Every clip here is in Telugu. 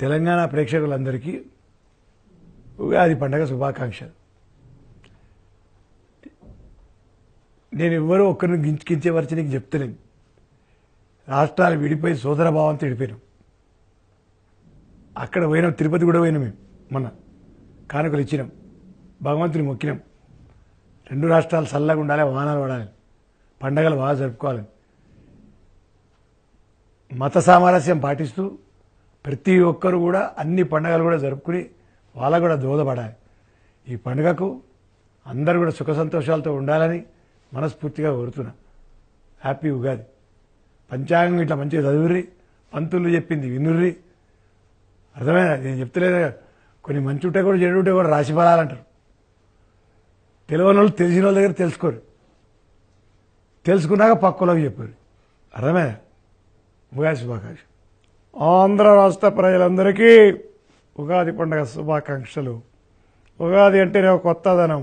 తెలంగాణ ప్రేక్షకులందరికీ ఉగాది పండగ శుభాకాంక్షలు. నేను ఎవరో ఒక్కరిని కించవరిచి నీకు చెప్తలేను. రాష్ట్రాలు విడిపోయి సోదర భావంతో విడిపోయినాం. అక్కడ పోయినాం, తిరుపతి కూడా పోయినాం. మేము మొన్న కానుకలు ఇచ్చినాం, భగవంతుని మొక్కినాం. రెండు రాష్ట్రాలు చల్లగా ఉండాలి, వాహనాలు పడాలి, పండగలు బాగా జరుపుకోవాలని మత సామరస్యం పాటిస్తూ ప్రతి ఒక్కరు కూడా అన్ని పండుగలు కూడా జరుపుకుని వాళ్ళకు కూడా దోహదపడాలి. ఈ పండుగకు అందరూ కూడా సుఖ సంతోషాలతో ఉండాలని మనస్ఫూర్తిగా కోరుతున్నా. హ్యాపీ ఉగాది. పంచాంగం ఇట్లా మంచిగా చదువుర్రి, పంతులు చెప్పింది వినుర్రి. అర్థమైనా? నేను చెప్తలేదు. కొన్ని మంచి ఉంటే కూడా చెడు ఉంటే కూడా రాశి ఫలాలంటారు. తెలియని వాళ్ళు తెలిసిన వాళ్ళ దగ్గర తెలుసుకోరు, తెలుసుకున్నాక పక్కలోకి చెప్పారు. అర్థమైనా? ఉగాది శుభాకాంక్షలు. ఆంధ్ర రాష్ట్ర ప్రజలందరికీ ఉగాది పండుగ శుభాకాంక్షలు. ఉగాది అంటేనే ఒక కొత్తదనం.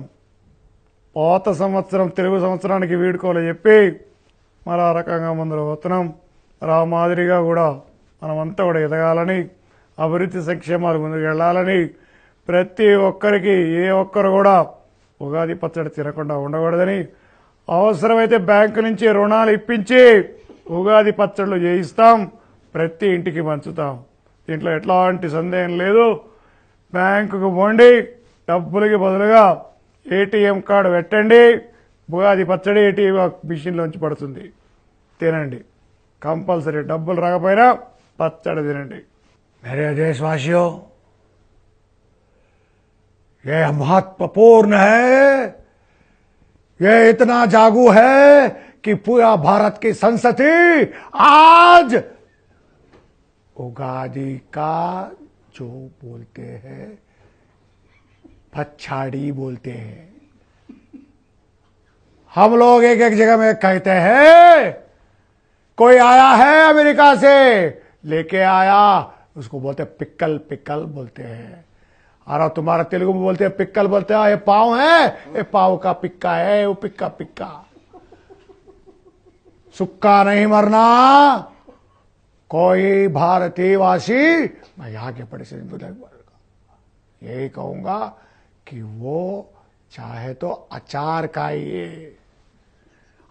పాత సంవత్సరం తెలుగు సంవత్సరానికి వీడుకోవాలి చెప్పి మరి ఆ రకంగా ముందుకు పోతున్నాం. మరి ఆ మాదిరిగా కూడా మనమంతా కూడా ఎదగాలని, అభివృద్ధి సంక్షేమాలు ముందుకు వెళ్ళాలని, ప్రతి ఒక్కరికి ఏ ఒక్కరు కూడా ఉగాది పచ్చడి తినకుండా ఉండకూడదని, అవసరమైతే బ్యాంకు నుంచి రుణాలు ఇప్పించి ఉగాది పచ్చళ్ళు చేయిస్తాం, ప్రతి ఇంటికి పంచుతాం. దీంట్లో ఎట్లాంటి సందేహం లేదు. బ్యాంకుకు పోండి, డబ్బులకి బదులుగా ఏటీఎం కార్డు పెట్టండి, ఉగాది పచ్చడి ఏటీఎం మిషన్లోంచి పడుతుంది, తినండి. కంపల్సరీ డబ్బులు రాకపోయినా పచ్చడి తినండి. मेरे देशवासियों, ये महत्वपूर्ण है, ये इतना जागू है कि पूरा भारत की संस्कृति आज उगादी का जो बोलते हैं पछाड़ी बोलते हैं. हम लोग एक एक जगह में कहते हैं कोई आया है अमेरिका से लेके आया, उसको बोलते हैं पिक्कल, पिक्कल बोलते हैं. और तुम्हारा तेलुगु में बोलते हैं पिक्कल, बोलते हैं ये पाव है, ये पाव का पिक्का है, वो पिक्का पिक्का. सुक्का नहीं मरना. कोई भारतीय वासी, मैं यहाँ के पड़े से यही कहूंगा कि वो चाहे तो अचार खाइए,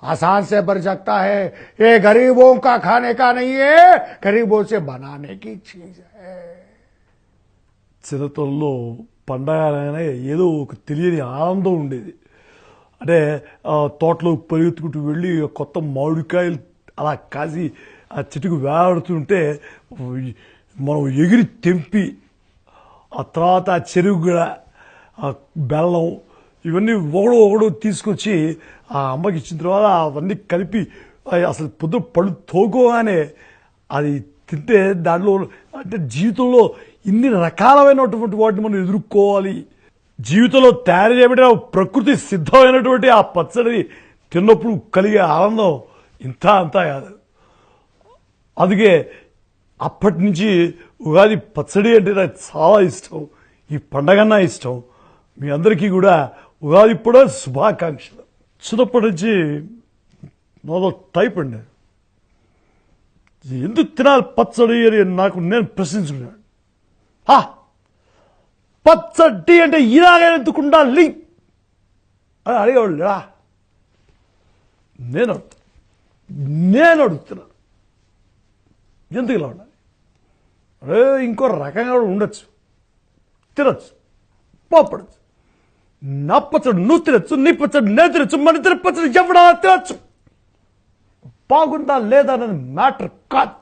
आसान से बन सकता है. ये गरीबों का खाने का नहीं है, गरीबों से बनाने की चीज है. చిన్నతనంలో పండగ అనగానే ఏదో ఒక తెలియని ఆనందం ఉండేది. అంటే తోటలో పరిగెత్తుకుంటూ వెళ్ళి కొత్త మామిడికాయలు అలా కాసి ఆ చెట్టుకు వేలాడుతుంటే మనం ఎగిరి తెంపి, ఆ తర్వాత ఆ చెరుగు ఆ బెల్లం ఇవన్నీ ఒకడు తీసుకొచ్చి ఆ అమ్మకి ఇచ్చిన తర్వాత అవన్నీ కలిపి అసలు పొద్దు పళ్ళు తోకోగానే అది తింటే దాంట్లో అంటే జీవితంలో ఇన్ని రకాలైనటువంటి వాటిని మనం ఎదుర్కోవాలి. జీవితంలో తయారు చేయబడిన ప్రకృతి సిద్ధమైనటువంటి ఆ పచ్చడి తిన్నప్పుడు కలిగే ఆనందం ఇంత అంతా కాదు. అందుకే అప్పటి నుంచి ఉగాది పచ్చడి అంటే నాకు చాలా ఇష్టం, ఈ పండగన్నా ఇష్టం. మీ అందరికీ కూడా ఉగాది కూడా శుభాకాంక్షలు. చిన్నప్పటి నుంచి నాదో టైప్ అండి, ఎందుకు తినాలి పచ్చడి అని నాకు నేను ప్రశ్నించుకున్నాను. పచ్చడి అంటే ఇలాగే ఎందుకు ఉండాలి అని అడిగేవాళ్ళు. నేను అడుగుతున్నాను ఎందుకు ఇలా ఉండాలి? అరే ఇంకో రకంగా కూడా ఉండొచ్చు, తినచ్చు, పోపడచ్చు. నా పచ్చడి నువ్వు తినచ్చు, నీ పచ్చడి నేను తినచ్చు, మన ఇద్దరి పచ్చడి ఎవడా తినచ్చు. బాగుందా లేదా అనేది మ్యాటర్ కాదు,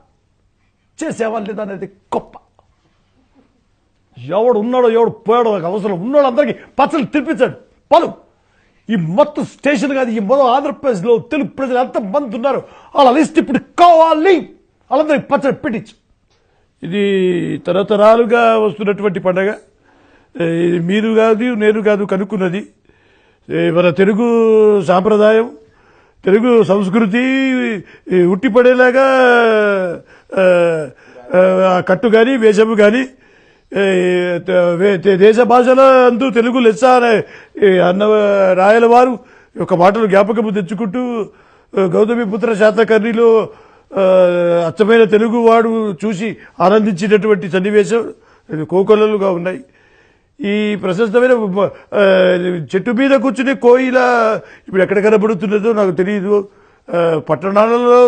చేసేవా లేదా అనేది గొప్ప. ఎవడు ఉన్నాడో ఎవడు పోయాడో అవసరం. ఉన్నాడు అందరికీ పచ్చళ్ళు తినిపించాడు. పలు ఈ మొత్తం స్టేషన్ కాదు, ఈ మొదలు ఆంధ్రప్రదేశ్లో తెలుగు ప్రజలు ఎంతమంది ఉన్నారు వాళ్ళ లిస్ట్ ఇప్పుడు కావాలి, వాళ్ళందరికీ పచ్చడి పెట్టించు. ఇది తరతరాలుగా వస్తున్నటువంటి పండగ. మీరు కాదు నేను కాదు కనుక్కున్నది. మన తెలుగు సాంప్రదాయం, తెలుగు సంస్కృతి ఉట్టిపడేలాగా కట్టు కానీ వేషము కానీ దేశ భాషల అందు తెలుగు లెస్స అన్న రాయల వారు ఒక మాటలు జ్ఞాపకము తెచ్చుకుంటూ గౌతమి పుత్ర శాతకర్ణిలో అచ్చమైన తెలుగువాడు చూసి ఆనందించినటువంటి సన్నివేశం కోకొల్లలుగా ఉన్నాయి. ఈ ప్రశస్తమైన చెట్టు మీద కూర్చుని కోయిల ఇప్పుడు ఎక్కడ కనబడుతున్నదో నాకు తెలియదు. పట్టణాలలో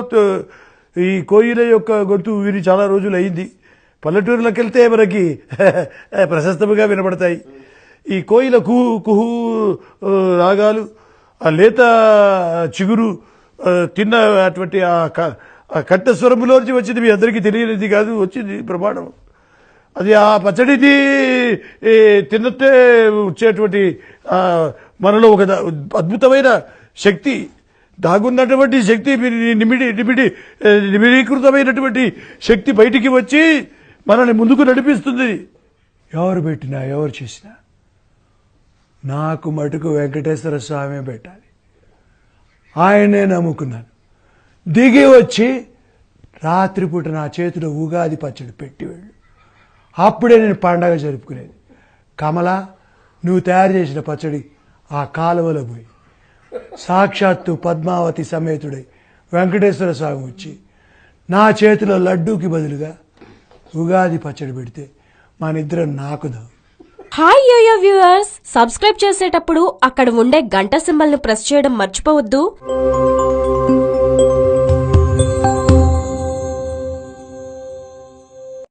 ఈ కోయిల యొక్క గొంతు విని చాలా రోజులు అయింది. పల్లెటూరులకు వెళ్తే మనకి ప్రశస్తముగా వినబడతాయి. ఈ కోయిల కుహు కుహు రాగాలు, ఆ లేత చిగురు తిన్న అటువంటి ఆ కంఠస్వరములోంచి వచ్చింది. మీ అందరికీ తెలియనిది కాదు, వచ్చింది ప్రమాణం. అది ఆ పచ్చడిని తిన్నట్టే వచ్చేటువంటి మనలో ఒక అద్భుతమైన శక్తి దాగున్నటువంటి శక్తి, నిమిడీకృతమైనటువంటి శక్తి బయటికి వచ్చి మనల్ని ముందుకు నడిపిస్తుంది. ఎవరు పెట్టినా ఎవరు చేసినా నాకు మటుకు వెంకటేశ్వర స్వామి పెట్టాలి. ఆయనే నమ్ముకున్నాను. దిగి వచ్చి రాత్రిపూట నా చేతిలో ఉగాది పచ్చడి పెట్టి వెళ్ళు. అప్పుడే నేను పండగ జరుపుకునేది. కమల, నువ్వు తయారు చేసిన పచ్చడి ఆ కాలువలో పోయి సాక్షాత్తు పద్మావతి సమేతుడై వెంకటేశ్వర స్వామి వచ్చి నా చేతిలో లడ్డూకి బదులుగా ఉగాది పచ్చడి పెడితే మనిద్దరం నాకుదాం. హాయ్ యోయో వ్యూవర్స్, సబ్స్క్రైబ్ చేసేటప్పుడు అక్కడ ఉండే గంట సింబల్ ను ప్రెస్ చేయడం మర్చిపోవద్దు.